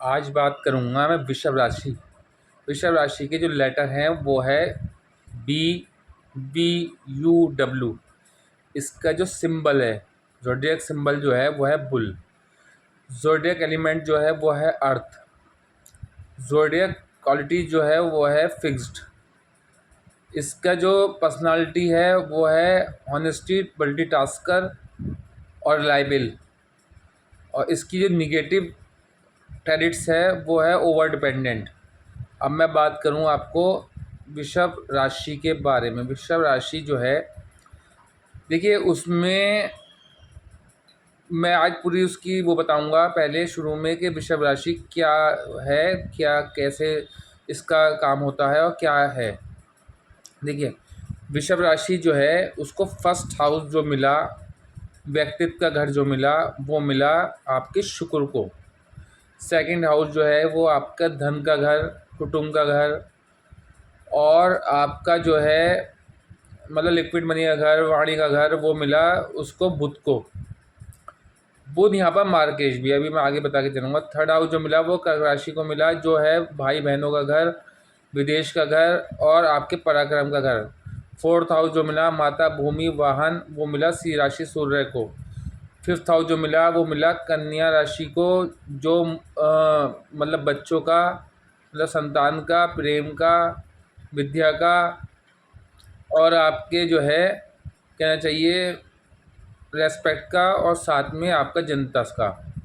आज बात करूँगा मैं वृषभ राशि। वृषभ राशि के जो लेटर हैं वो है BVUW। इसका जो सिंबल है, ज़ोडिएक सिंबल जो है वो है बुल। ज़ोडिएक एलिमेंट जो है वो है अर्थ। ज़ोडिएक क्वालिटी जो है वो है फिक्स्ड। इसका जो पर्सनालिटी है वो है हॉनेस्टी, मल्टीटास्कर और रिलायबल। और इसकी जो निगेटिव ट्रेडिट्स है वो है ओवर डिपेंडेंट। अब मैं बात करूं आपको वृषभ राशि के बारे में। वृषभ राशि जो है, देखिए उसमें मैं आज पूरी उसकी वो बताऊंगा पहले शुरू में कि वृषभ राशि क्या है, क्या कैसे इसका काम होता है और क्या है। देखिए वृषभ राशि जो है उसको फर्स्ट हाउस जो मिला, व्यक्तित्व का घर जो मिला, वो मिला आपके शुक्र को। सेकंड हाउस जो है वो आपका धन का घर, कुटुंब का घर, और आपका जो है मतलब लिक्विड मनी का घर, वाणी का घर, वो मिला उसको बुध को। बुध यहाँ पर मार्केश भी, अभी मैं आगे बता के चलूँगा। थर्ड हाउस जो मिला वो कर्क राशि को मिला, जो है भाई बहनों का घर, विदेश का घर और आपके पराक्रम का घर। फोर्थ हाउस जो मिला माता, भूमि, वाहन, वो मिला सिंह राशि सूर्य को। फिफ्थ हाउस जो मिला वो मिला कन्या राशि को, जो मतलब बच्चों का, मतलब संतान का, प्रेम का, विद्या का, और आपके जो है कहना चाहिए रेस्पेक्ट का, और साथ में आपका जनता का।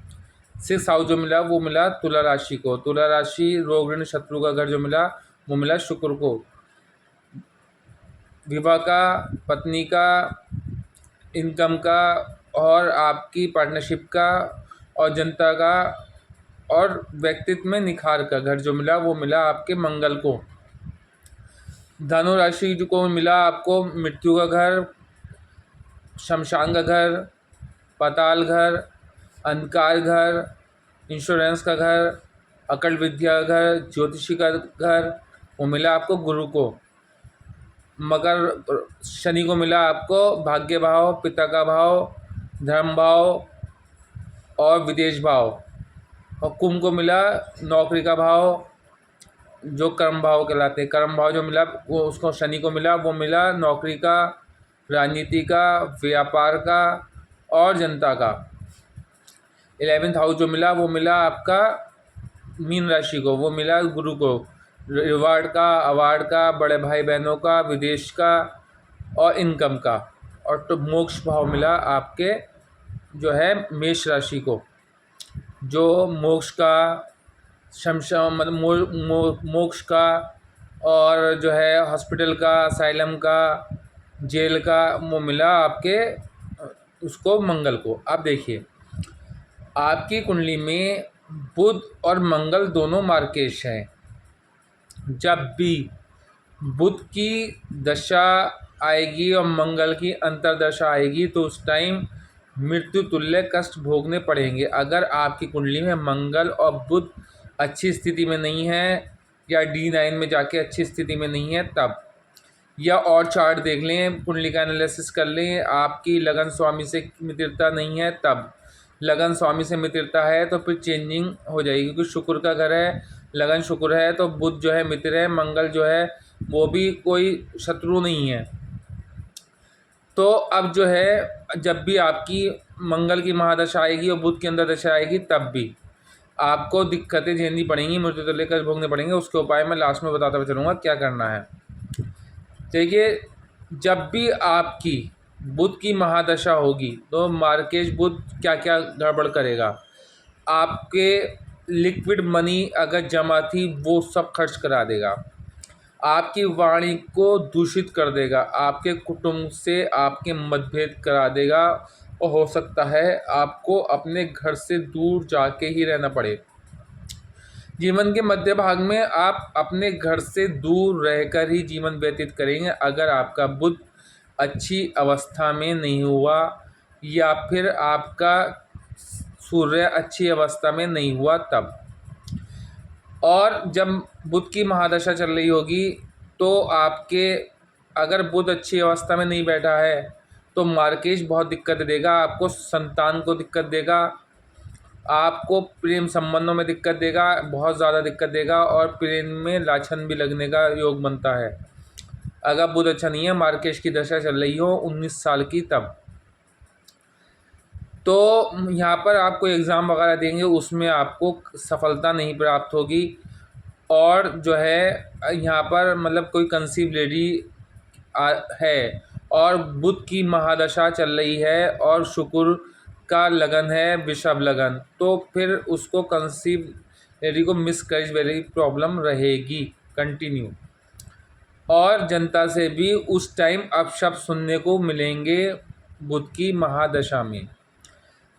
सिक्स हाउस जो मिला वो मिला तुला राशि को। तुला राशि रोग ऋण शत्रु का घर जो मिला वो मिला शुक्र को। विवाह का, पत्नी का, इनकम का, और आपकी पार्टनरशिप का, और जनता का, और व्यक्तित्व में निखार का घर जो मिला वो मिला आपके मंगल को। धनु राशि को मिला आपको मृत्यु का घर, शमशान का घर, पाताल घर, अंधकार घर, इंश्योरेंस का घर, अकल विद्या का घर, ज्योतिषी का घर, वो मिला आपको गुरु को। मकर शनि को मिला आपको भाग्य भाव, पिता का भाव, धर्म भाव और विदेश भाव। और कुंभ को मिला नौकरी का भाव, जो कर्म भाव कहलाते हैं। कर्म भाव जो मिला वो उसको शनि को मिला, वो मिला नौकरी का, राजनीति का, व्यापार का और जनता का। 11th हाउस जो मिला वो मिला आपका मीन राशि को, वो मिला गुरु को। रिवार्ड का, अवार्ड का, बड़े भाई बहनों का, विदेश का और इनकम का। और तो मोक्ष भाव मिला आपके जो है मेष राशि को, जो मोक्ष का, शमशा मतलब मोक्ष का, और जो है हॉस्पिटल का, साइलम का, जेल का, वो मिला आपके उसको मंगल को। अब देखिए आपकी कुंडली में बुध और मंगल दोनों मार्केश हैं। जब भी बुध की दशा आएगी और मंगल की अंतर्दशा आएगी तो उस टाइम मृत्यु तुल्य कष्ट भोगने पड़ेंगे। अगर आपकी कुंडली में मंगल और बुध अच्छी स्थिति में नहीं है, या D9 में जाके अच्छी स्थिति में नहीं है तब, या और चार्ट देख लें, कुंडली का एनालिसिस कर लें, आपकी लगन स्वामी से मित्रता नहीं है तब। लगन स्वामी से मित्रता है तो फिर चेंजिंग हो जाएगी, क्योंकि शुक्र का घर है, लगन शुक्र है, तो बुध जो है मित्र है, मंगल जो है वो भी कोई शत्रु नहीं है। तो अब जो है जब भी आपकी मंगल की महादशा आएगी और बुध की अंदर दशा आएगी तब भी आपको दिक्कतें झेलनी पड़ेंगी, मृत्यु तो लेकर भोगने पड़ेंगे। उसके उपाय मैं लास्ट में बताता हुआ चलूँगा क्या करना है। देखिए जब भी आपकी बुध की महादशा होगी तो मार्केश बुध क्या क्या गड़बड़ करेगा। आपके लिक्विड मनी अगर जमा थी वो सब खर्च करा देगा, आपकी वाणी को दूषित कर देगा, आपके कुटुंब से आपके मतभेद करा देगा, और हो सकता है आपको अपने घर से दूर जाके ही रहना पड़े। जीवन के मध्य भाग में आप अपने घर से दूर रहकर ही जीवन व्यतीत करेंगे अगर आपका बुध अच्छी अवस्था में नहीं हुआ, या फिर आपका सूर्य अच्छी अवस्था में नहीं हुआ तब। और जब बुध की महादशा चल रही होगी तो आपके अगर बुध अच्छी अवस्था में नहीं बैठा है तो मार्केश बहुत दिक्कत देगा, आपको संतान को दिक्कत देगा, आपको प्रेम संबंधों में दिक्कत देगा, बहुत ज़्यादा दिक्कत देगा, और प्रेम में लाछन भी लगने का योग बनता है। अगर बुध अच्छा नहीं है, मार्केश की दशा चल रही हो 19 साल की, तब तो यहाँ पर आपको एग्ज़ाम वगैरह देंगे, उसमें आपको सफलता नहीं प्राप्त होगी। और जो है यहाँ पर मतलब कोई कंसीव लेडी है, और बुध की महादशा चल रही है, और शुक्र का लगन है वृषभ लगन, तो फिर उसको कंसीव लेडी को मिसकैरेज वाली प्रॉब्लम रहेगी कंटिन्यू। और जनता से भी उस टाइम अपशब्द सुनने को मिलेंगे बुध की महादशा में।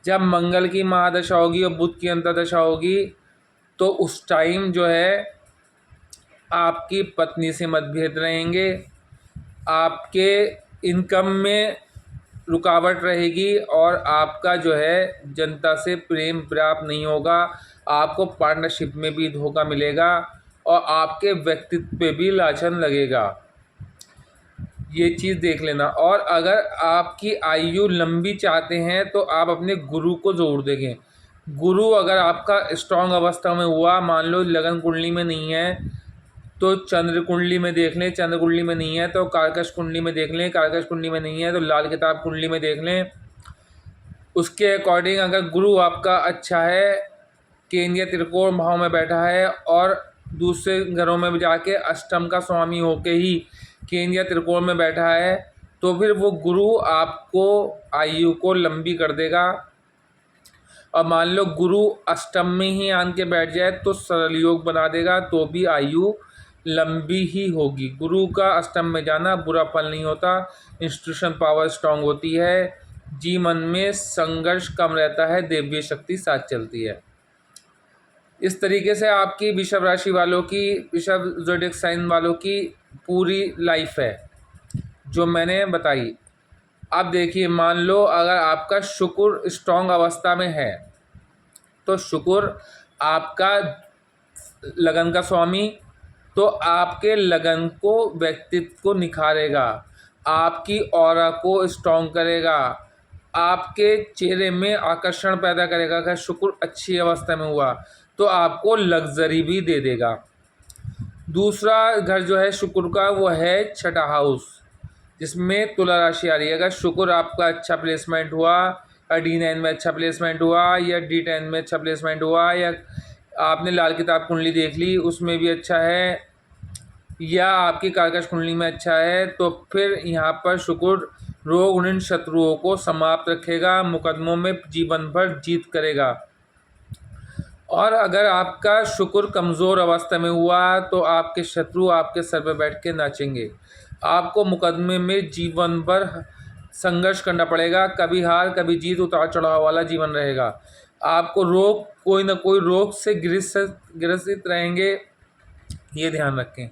जब मंगल की महादशा होगी और बुध की अंतर्दशा होगी, तो उस टाइम जो है आपकी पत्नी से मतभेद रहेंगे, आपके इनकम में रुकावट रहेगी, और आपका जो है जनता से प्रेम प्राप्त नहीं होगा, आपको पार्टनरशिप में भी धोखा मिलेगा, और आपके व्यक्तित्व पे भी लाछन लगेगा। ये चीज़ देख लेना। और अगर आपकी आयु लंबी चाहते हैं तो आप अपने गुरु को ज़रूर देखें। गुरु अगर आपका स्ट्रांग अवस्था में हुआ, मान लो लगन कुंडली में नहीं है तो चंद्र कुंडली में देख लें, चंद्र कुंडली में नहीं है तो कारकश कुंडली में देख लें, कारकश कुंडली में नहीं है तो लाल किताब कुंडली में देख लें। उसके अकॉर्डिंग अगर गुरु आपका अच्छा है, केंद्रीय त्रिकोण भाव में बैठा है, और दूसरे घरों में भी जाके अष्टम का स्वामी होके ही केंद्रीय त्रिकोण में बैठा है, तो फिर वो गुरु आपको आयु को लंबी कर देगा। और मान लो गुरु अष्टम में ही आन के बैठ जाए तो सरल योग बना देगा, तो भी आयु लंबी ही होगी। गुरु का अष्टम में जाना बुरा फल नहीं होता, इंस्टीट्यूशन पावर स्ट्रांग होती है, जीवन में संघर्ष कम रहता है, देवीय शक्ति साथ चलती है। इस तरीके से आपकी वृषभ राशि वालों की, वृषभ ज़ोडिएक साइन वालों की पूरी लाइफ है जो मैंने बताई। अब देखिए, मान लो अगर आपका शुक्र स्ट्रांग अवस्था में है तो शुक्र आपका लगन का स्वामी, तो आपके लगन को, व्यक्तित्व को निखारेगा, आपकी ऑरा को स्ट्रांग करेगा, आपके चेहरे में आकर्षण पैदा करेगा। अगर शुक्र अच्छी अवस्था में हुआ तो आपको लग्जरी भी दे देगा। दूसरा घर जो है शुक्र का वो है छठा हाउस, जिसमें तुला राशि आ रही है। अगर शुक्र आपका अच्छा प्लेसमेंट हुआ, या D9 में अच्छा प्लेसमेंट हुआ, या D10 में अच्छा प्लेसमेंट हुआ, या आपने लाल किताब कुंडली देख ली उसमें भी अच्छा है, या आपकी कारकश कुंडली में अच्छा है, तो फिर यहाँ पर शुक्र रोग ऋण शत्रुओं को समाप्त रखेगा, मुकदमों में जीवन भर जीत करेगा। और अगर आपका शुक्र कमज़ोर अवस्था में हुआ तो आपके शत्रु आपके सर पर बैठ के नाचेंगे, आपको मुकदमे में जीवन भर संघर्ष करना पड़ेगा, कभी हार कभी जीत, उतार चढ़ाव वाला जीवन रहेगा। आपको रोग, कोई ना कोई रोग से ग्रसित रहेंगे, ये ध्यान रखें।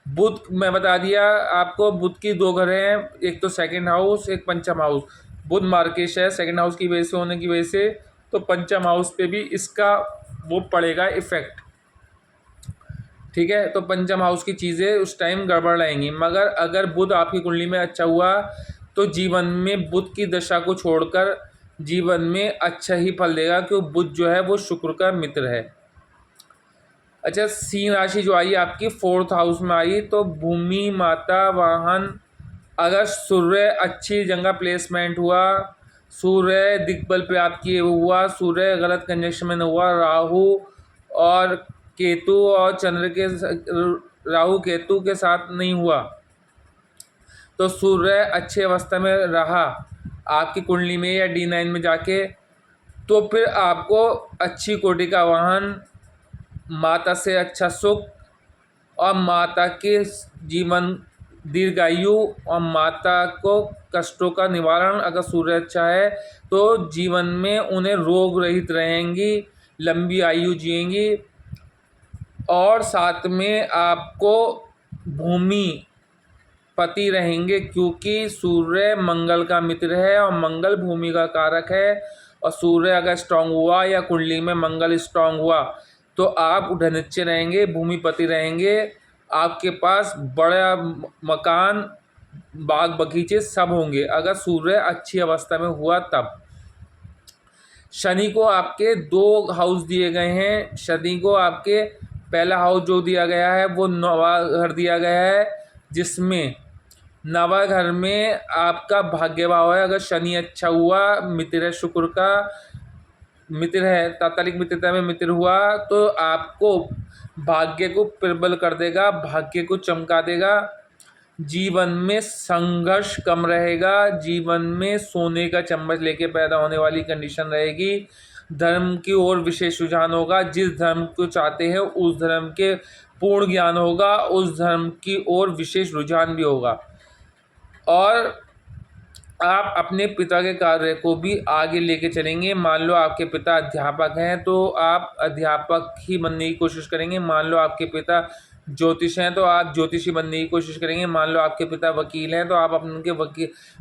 बुध मैं बता दिया आपको, बुध की दो घर हैं, एक तो सेकंड हाउस, एक पंचम हाउस। बुध मार्केश है, सेकंड हाउस की वजह से होने की वजह से, तो पंचम हाउस पे भी इसका वो पड़ेगा इफेक्ट। ठीक है, तो पंचम हाउस की चीज़ें उस टाइम गड़बड़ रहेंगी। मगर अगर बुध आपकी कुंडली में अच्छा हुआ तो जीवन में बुध की दशा को छोड़कर जीवन में अच्छा ही फल देगा, क्योंकि बुध जो है वो शुक्र का मित्र है। अच्छा, सिंह राशि जो आई आपकी फोर्थ हाउस में आई, तो भूमि, माता, वाहन, अगर सूर्य अच्छी जगह प्लेसमेंट हुआ, सूर्य दिग्बल प्राप्त किए हुआ, सूर्य गलत कंजक्शन में हुआ, राहु और केतु और चंद्र के, राहु केतु के साथ नहीं हुआ, तो सूर्य अच्छी अवस्था में रहा आपकी कुंडली में या D9 में जाके, तो फिर आपको अच्छी कोटि का वाहन, माता से अच्छा सुख, और माता के जीवन दीर्घायु, और माता को कष्टों का निवारण। अगर सूर्य अच्छा है तो जीवन में उन्हें रोग रहित रहेंगी, लंबी आयु जिएंगी, और साथ में आपको भूमि पति रहेंगे, क्योंकि सूर्य मंगल का मित्र है और मंगल भूमि का कारक है। और सूर्य अगर स्ट्रांग हुआ या कुंडली में मंगल स्ट्रांग हुआ तो आप धनिच्य रहेंगे, भूमिपति रहेंगे, आपके पास बड़ा मकान, बाग बगीचे सब होंगे, अगर सूर्य अच्छी अवस्था में हुआ तब। शनि को आपके 2 हाउस दिए गए हैं। शनि को आपके पहला हाउस जो दिया गया है वो नवा घर दिया गया है, जिसमें नवा घर में आपका भाग्य भाव है। अगर शनि अच्छा हुआ, मित्र है, शुक्र का मित्र है, तात्कालिक मित्रता में मित्र हुआ तो आपको भाग्य को प्रबल कर देगा, भाग्य को चमका देगा। जीवन में संघर्ष कम रहेगा, जीवन में सोने का चम्मच लेके पैदा होने वाली कंडीशन रहेगी। धर्म की ओर विशेष रुझान होगा, जिस धर्म को चाहते हैं उस धर्म के पूर्ण ज्ञान होगा, उस धर्म की ओर विशेष रुझान भी होगा। और आप अपने पिता के कार्य को भी आगे लेके चलेंगे। मान लो आपके पिता अध्यापक हैं तो आप अध्यापक ही बनने की कोशिश करेंगे। मान लो आपके पिता ज्योतिष हैं तो आप ज्योतिषी बनने की कोशिश करेंगे। मान लो आपके पिता वकील हैं तो आप उनके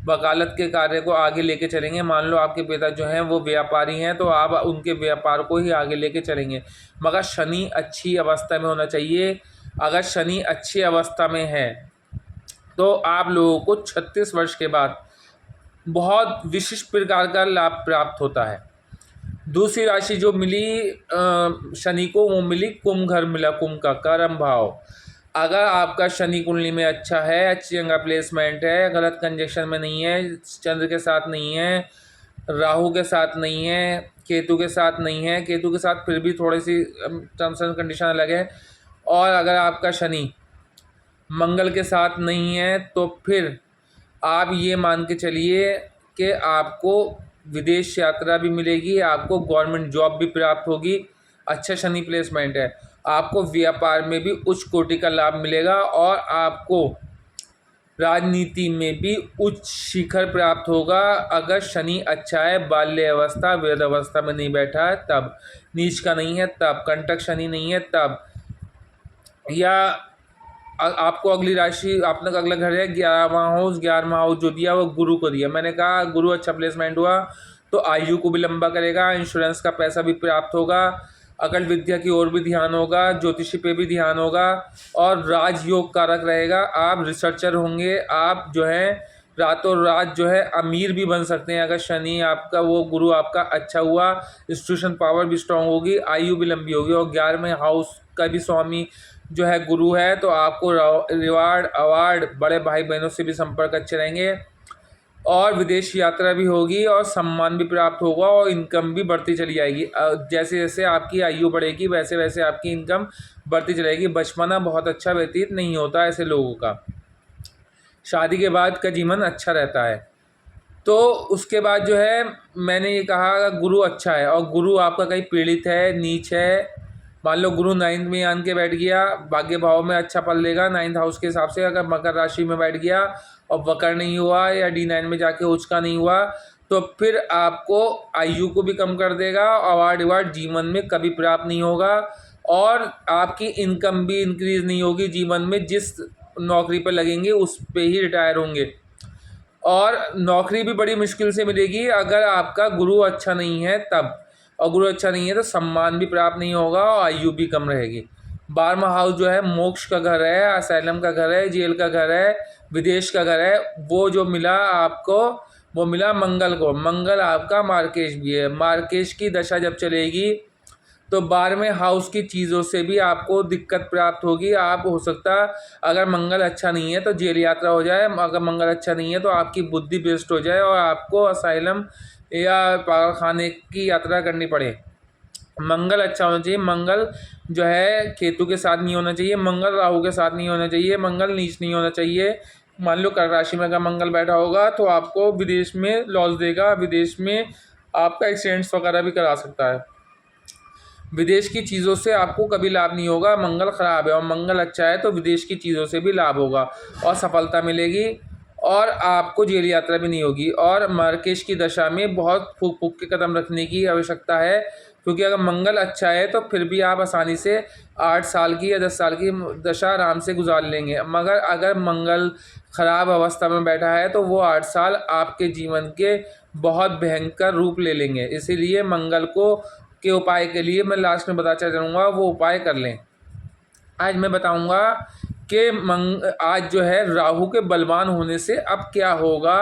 वकालत के कार्य को आगे लेके चलेंगे। मान लो आपके पिता जो हैं वो व्यापारी हैं तो आप उनके व्यापार को ही आगे लेके चलेंगे। मगर शनि अच्छी अवस्था में होना चाहिए। अगर शनि अच्छी अवस्था में है तो आप लोगों को 36 वर्ष के बाद बहुत विशिष्ट प्रकार का लाभ प्राप्त होता है। दूसरी राशि जो मिली शनि को, वो मिली कुंभ घर मिला, कुंभ का कर्म भाव। अगर आपका शनि कुंडली में अच्छा है, अच्छी जगह प्लेसमेंट है, गलत कंजक्शन में नहीं है, चंद्र के साथ नहीं है, राहु के साथ नहीं है, केतु के साथ नहीं है, केतु के साथ फिर भी थोड़ी सी टर्म्स एंड कंडीशन अलग है, और अगर आपका शनि मंगल के साथ नहीं है तो फिर आप ये मान के चलिए कि आपको विदेश यात्रा भी मिलेगी, आपको गवर्नमेंट जॉब भी प्राप्त होगी। अच्छा शनि प्लेसमेंट है, आपको व्यापार में भी उच्च कोटि का लाभ मिलेगा और आपको राजनीति में भी उच्च शिखर प्राप्त होगा। अगर शनि अच्छा है, बाल्य अवस्था वृद्ध अवस्था में नहीं बैठा है तब, नीच का नहीं है तब, कंटक शनि नहीं है तब, या आपको अगली राशि, आपका अगला घर है 11वां हाउस, 11वां हाउस जो दिया वो गुरु को दिया। मैंने कहा गुरु अच्छा प्लेसमेंट हुआ तो आयु को भी लंबा करेगा, इंश्योरेंस का पैसा भी प्राप्त होगा, अकल विद्या की ओर भी ध्यान होगा, ज्योतिषी पे भी ध्यान होगा और राजयोग कारक रहेगा। आप रिसर्चर होंगे, आप जो है रातों रात जो है अमीर भी बन सकते हैं। अगर शनि आपका, वो गुरु आपका अच्छा हुआ, इंस्टीट्यूशन पावर भी स्ट्रांग होगी, आयु भी लंबी होगी। और 11वें हाउस का भी स्वामी जो है गुरु है तो आपको रिवार्ड, अवार्ड, बड़े भाई बहनों से भी संपर्क अच्छे रहेंगे और विदेश यात्रा भी होगी और सम्मान भी प्राप्त होगा और इनकम भी बढ़ती चली जाएगी। जैसे जैसे आपकी आयु बढ़ेगी वैसे वैसे आपकी इनकम बढ़ती चलेगी। बचपना बहुत अच्छा व्यतीत नहीं होता ऐसे लोगों का, शादी के बाद का जीवन अच्छा रहता है। तो उसके बाद जो है मैंने ये कहा गुरु अच्छा है और गुरु आपका कहीं पीड़ित है, नीच है, मान लो गुरु 9th में आन के बैठ गया, भाग्य भाव में अच्छा फल देगा 9th हाउस के हिसाब से। अगर मकर राशि में बैठ गया और वक्र नहीं हुआ या D9 में जाके उच्च का नहीं हुआ तो फिर आपको आयु को भी कम कर देगा, अवार्ड अवार्ड जीवन में कभी प्राप्त नहीं होगा और आपकी इनकम भी इंक्रीज नहीं होगी जीवन में। जिस नौकरी पर लगेंगे उस पे ही रिटायर होंगे और नौकरी भी बड़ी मुश्किल से मिलेगी अगर आपका गुरु अच्छा नहीं है तब, और गुरु अच्छा नहीं है तो सम्मान भी प्राप्त नहीं होगा और आयु भी कम रहेगी। 12वां हाउस जो है मोक्ष का घर है, असैलम का घर है, जेल का घर है, विदेश का घर है। वो जो मिला आपको वो मिला मंगल को। मंगल आपका मार्केश भी है। मार्केश की दशा जब चलेगी तो 12वें हाउस की चीज़ों से भी आपको दिक्कत प्राप्त होगी। आप हो सकता अगर मंगल अच्छा नहीं है तो जेल यात्रा हो जाए, अगर मंगल अच्छा नहीं है तो आपकी बुद्धि बेस्ट हो जाए और आपको असाइलम या पागलखाने की यात्रा करनी पड़े। मंगल अच्छा होना चाहिए। मंगल जो है केतु के साथ नहीं होना चाहिए, मंगल राहु के साथ नहीं होना चाहिए, मंगल नीच नहीं होना चाहिए। मान लो कर्क राशि में अगर मंगल बैठा होगा तो आपको विदेश में लॉस देगा, विदेश में आपका एक्सीडेंट्स वगैरह भी करा सकता है। विदेश की चीज़ों से आपको कभी लाभ नहीं होगा। मंगल ख़राब है और मंगल अच्छा है तो विदेश की चीज़ों से भी लाभ होगा और सफलता मिलेगी और आपको जेल यात्रा भी नहीं होगी। और मार्केश की दशा में बहुत फूक फूक के कदम रखने की आवश्यकता है, क्योंकि अगर मंगल अच्छा है तो फिर भी आप आसानी से 8 साल की या 10 साल की दशा आराम से गुजार लेंगे। मगर अगर मंगल ख़राब अवस्था में बैठा है तो वो 8 साल आपके जीवन के बहुत भयंकर रूप ले लेंगे। इसीलिए मंगल को के उपाय के लिए मैं लास्ट में बताता चलूँगा, वो उपाय कर लें। आज मैं बताऊँगा कि आज जो है राहु के बलवान होने से अब क्या होगा,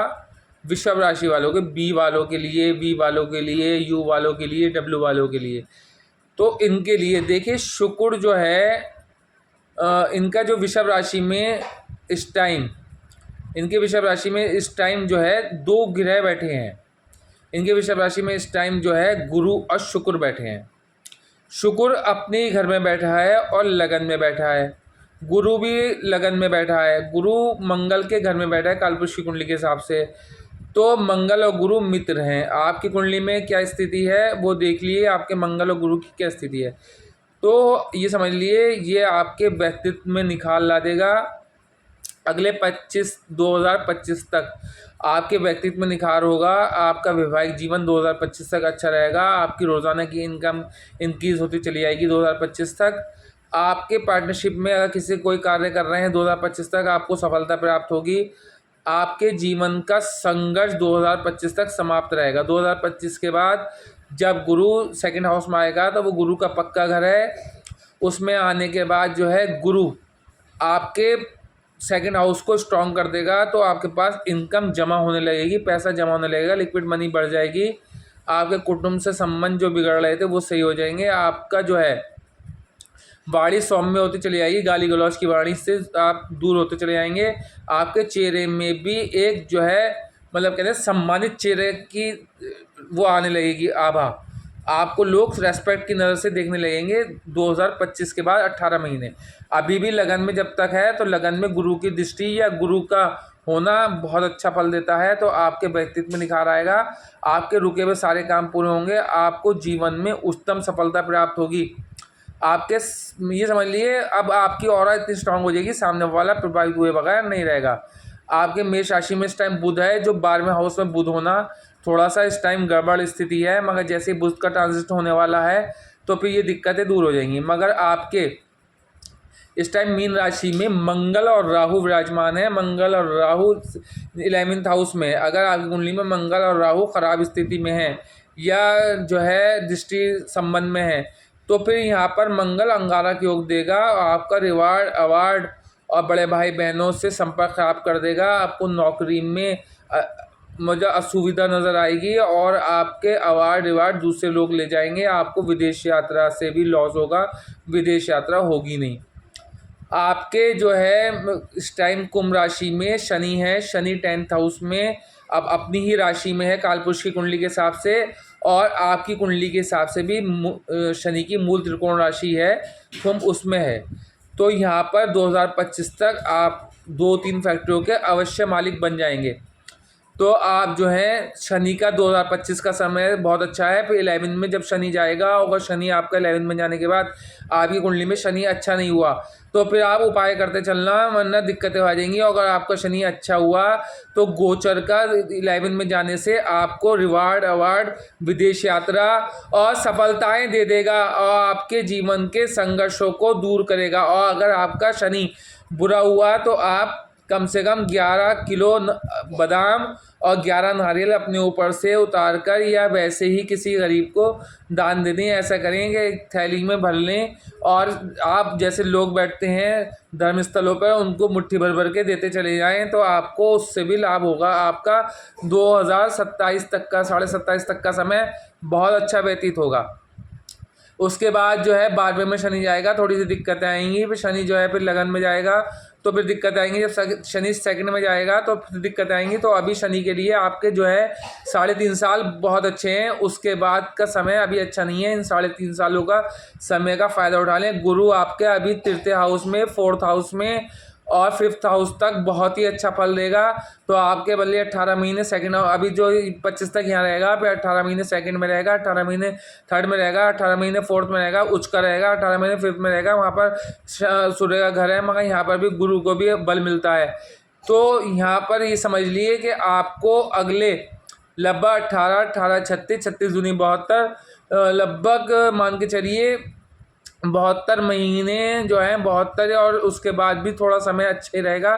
वृषभ राशि वालों के, बी वालों के लिए, वी वालों के लिए, यू वालों के लिए, डब्ल्यू वालों के लिए। तो इनके लिए देखिए शुक्र जो है इनका जो वृषभ राशि में इस टाइम, इनके वृषभ राशि में इस टाइम जो है 2 ग्रह बैठे हैं। इनके वृषभ राशि में इस टाइम जो है गुरु और शुक्र बैठे हैं। शुक्र अपने ही घर में बैठा है और लगन में बैठा है, गुरु भी लगन में बैठा है, गुरु मंगल के घर में बैठा है कालपुरुष की कुंडली के हिसाब से। तो मंगल और गुरु मित्र हैं। आपकी कुंडली में क्या स्थिति है वो देख लिए, आपके मंगल और गुरु की क्या स्थिति है। तो ये समझ लिए ये आपके व्यक्तित्व में निखार ला देगा। अगले 2025 तक आपके व्यक्तित्व में निखार होगा। आपका वैवाहिक जीवन 2025 तक अच्छा रहेगा। आपकी रोज़ाना की इनकम इंक्रीज होती चली जाएगी 2025 तक। आपके पार्टनरशिप में अगर किसी कोई कार्य कर रहे हैं 2025 तक आपको सफलता प्राप्त होगी। आपके जीवन का संघर्ष 2025 तक समाप्त रहेगा। 2025 के बाद जब गुरु सेकंड हाउस में आएगा तो वो गुरु का पक्का घर है। उसमें आने के बाद जो है गुरु आपके सेकंड हाउस को स्ट्रॉन्ग कर देगा। तो आपके पास इनकम जमा होने लगेगी, पैसा जमा होने लगेगा, लिक्विड मनी बढ़ जाएगी। आपके कुटुंब से संबंध जो बिगड़ रहे थे वो सही हो जाएंगे। आपका जो है वाणी सौम्य होती चली जाएगी, गाली गलौज की वाणी से आप दूर होते चले जाएंगे। आपके चेहरे में भी एक जो है मतलब कहते हैं सम्मानित चेहरे की वो आने लगेगी आभा। आपको लोग रेस्पेक्ट की नज़र से देखने लगेंगे 2025 के बाद 18 महीने। अभी भी लगन में जब तक है तो लगन में गुरु की दृष्टि या गुरु का होना बहुत अच्छा फल देता है। तो आपके व्यक्तित्व में निखार आएगा, आपके रुके हुए सारे काम पूरे होंगे, आपको जीवन में उच्चतम सफलता प्राप्त होगी। आपके ये समझ लिए अब आपकी ऑरा इतनी स्ट्रांग हो जाएगी, सामने वाला प्रभावित हुए बगैर नहीं रहेगा। आपके मेष राशि में इस टाइम बुध है, जो 12वें हाउस में बुध होना थोड़ा सा इस टाइम गड़बड़ स्थिति है, मगर जैसे बुध का ट्रांजिट होने वाला है तो फिर ये दिक्कतें दूर हो जाएंगी। मगर आपके इस टाइम मीन राशि में मंगल और राहु विराजमान है। मंगल और राहु 11th हाउस में, अगर आपकी कुंडली में मंगल और राहु खराब स्थिति में है या जो है दृष्टि संबंध में है तो फिर यहाँ पर मंगल अंगारक योग देगा। आपका रिवार्ड अवार्ड और बड़े भाई बहनों से संपर्क खराब कर देगा। आपको नौकरी में मुझे असुविधा नज़र आएगी और आपके अवार्ड रिवार्ड दूसरे लोग ले जाएंगे। आपको विदेश यात्रा से भी लॉस होगा, विदेश यात्रा होगी नहीं। आपके जो है इस टाइम कुंभ राशि में शनि है। शनि 10th हाउस में अब अपनी ही राशि में है कालपुरुष की कुंडली के हिसाब से, और आपकी कुंडली के हिसाब से भी शनि की मूल त्रिकोण राशि है, कुंभ उसमें है। तो यहाँ पर 2025 तक आप 2-3 फैक्ट्रियों के अवश्य मालिक बन जाएंगे। तो आप जो है शनि का 2025 का समय बहुत अच्छा है। फिर 11 में जब शनि जाएगा, और शनि आपका 11 में जाने के बाद आपकी कुंडली में शनि अच्छा नहीं हुआ तो फिर आप उपाय करते चलना, वरना दिक्कतें आ जाएंगी। अगर आपका शनि अच्छा हुआ तो गोचर का 11 में जाने से आपको रिवार्ड अवार्ड विदेश यात्रा और सफलताएं दे देगा और आपके जीवन के संघर्षों को दूर करेगा। और अगर आपका शनि बुरा हुआ तो आप कम से कम 11 किलो बादाम और 11 नारियल अपने ऊपर से उतारकर या वैसे ही किसी गरीब को दान दे दें। ऐसा करें कि एक थैली में भर लें और आप जैसे लोग बैठते हैं धर्म स्थलों पर उनको मुट्ठी भर भर के देते चले जाएं, तो आपको उससे भी लाभ होगा। आपका 2027 तक का 27.5 तक का समय बहुत अच्छा व्यतीत होगा। उसके बाद जो है 12वें में शनि जाएगा, थोड़ी सी दिक्कतें आएंगी। फिर शनि जो है फिर लगन में जाएगा तो फिर दिक्कत आएंगी। जब शनि सेकंड में जाएगा तो फिर दिक्कत आएंगी। तो अभी शनि के लिए आपके जो है 3.5 साल बहुत अच्छे हैं, उसके बाद का समय अभी अच्छा नहीं है। इन 3.5 सालों का समय का फ़ायदा उठा लें। गुरु आपके अभी 3rd हाउस में 4th हाउस में और 5th हाउस तक बहुत ही अच्छा फल देगा। तो आपके बल्ले 18 महीने सेकंड, अभी जो 25 तक यहाँ रहेगा, फिर 18 महीने सेकंड में रहेगा, 18 महीने थर्ड में रहेगा, 18 महीने फोर्थ में रहेगा, उच्च का रहेगा, 18 महीने 5th में रहेगा। वहाँ पर सूर्य का घर है, मगर यहाँ पर भी गुरु को भी बल मिलता है। तो यहाँ पर ये समझ लिए कि आपको अगले लगभग 18 36 36 दूनी 72 लगभग मान के चलिए 72 महीने जो है 72, और उसके बाद भी थोड़ा समय अच्छे रहेगा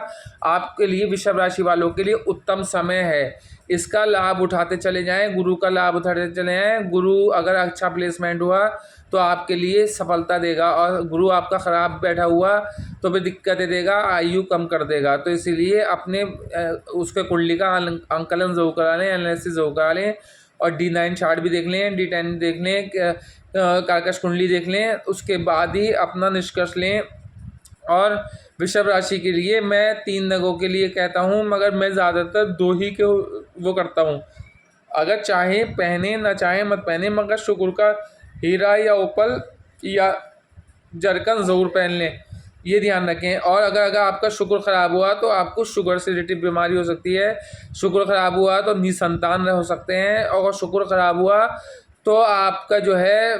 आपके लिए। वृषभ राशि वालों के लिए उत्तम समय है, इसका लाभ उठाते चले जाएं, गुरु का लाभ उठाते चले जाएं। गुरु अगर अच्छा प्लेसमेंट हुआ तो आपके लिए सफलता देगा, और गुरु आपका ख़राब बैठा हुआ तो भी दिक्कतें देगा, आयु कम कर देगा। तो इसीलिए अपने उसके कुंडली का आंकलन ज़रूर करा लें, एनालिसिस ज़रूर करा लें, और D9 चार्ट भी देख लें, D10 देख लें, कर्कश कुंडली देख लें, उसके बाद ही अपना निष्कर्ष लें। और वृषभ राशि के लिए मैं 3 नगों के लिए कहता हूँ, मगर मैं ज़्यादातर 2 ही के वो करता हूँ। अगर चाहे पहने, ना चाहे मत पहने, मगर शुक्र का हीरा या ओपल या जरकन ज़रूर पहन लें, ये ध्यान रखें। और अगर आपका शुक्र ख़राब हुआ तो आपको शुगर से रिलेटेड बीमारी हो सकती है। शुक्र ख़राब हुआ तो निसंतान हो सकते हैं, और शुक्र ख़राब हुआ तो आपका जो है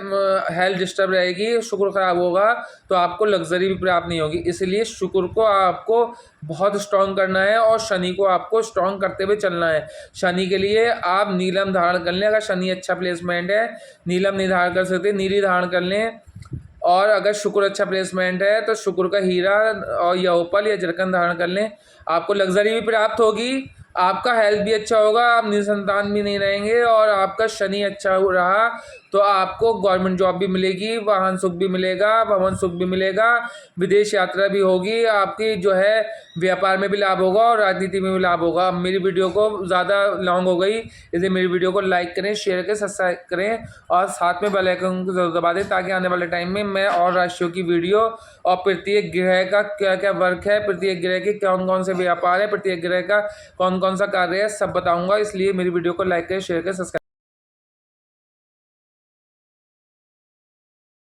हेल्थ डिस्टर्ब रहेगी। शुक्र ख़राब होगा तो आपको लग्जरी भी प्राप्त नहीं होगी। इसलिए शुक्र को आपको बहुत स्ट्रॉन्ग करना है, और शनि को आपको स्ट्रॉन्ग करते हुए चलना है। शनि के लिए आप नीलम धारण कर लें, अगर शनि अच्छा प्लेसमेंट है नीलम नहीं धारण कर सकते, नीली धारण कर लें। और अगर शुक्र अच्छा प्लेसमेंट है तो शुक्र का हीरा और या ओपल या जरकन धारण कर लें, आपको लग्जरी भी प्राप्त होगी, आपका हेल्थ भी अच्छा होगा, आप निसंतान भी नहीं रहेंगे। और आपका शनि अच्छा रहा तो आपको गवर्नमेंट जॉब भी मिलेगी, वाहन सुख भी मिलेगा, भवन सुख भी मिलेगा, विदेश यात्रा भी होगी, आपकी जो है व्यापार में भी लाभ होगा और राजनीति में भी लाभ होगा। अब मेरी वीडियो को ज़्यादा लॉन्ग हो गई, इसलिए मेरी वीडियो को लाइक करें, शेयर करें, सब्सक्राइब करें, और साथ में बेल आइकन को जरूर दबा दें, ताकि आने वाले टाइम में मैं और राशियों की वीडियो और प्रत्येक ग्रह का क्या क्या वर्क है, प्रत्येक ग्रह के कौन कौन से व्यापार है, प्रत्येक ग्रह का कौन कौन सा कार्य है, सब बताऊंगा। इसलिए मेरी वीडियो को लाइक करें, शेयर करें, सब्सक्राइब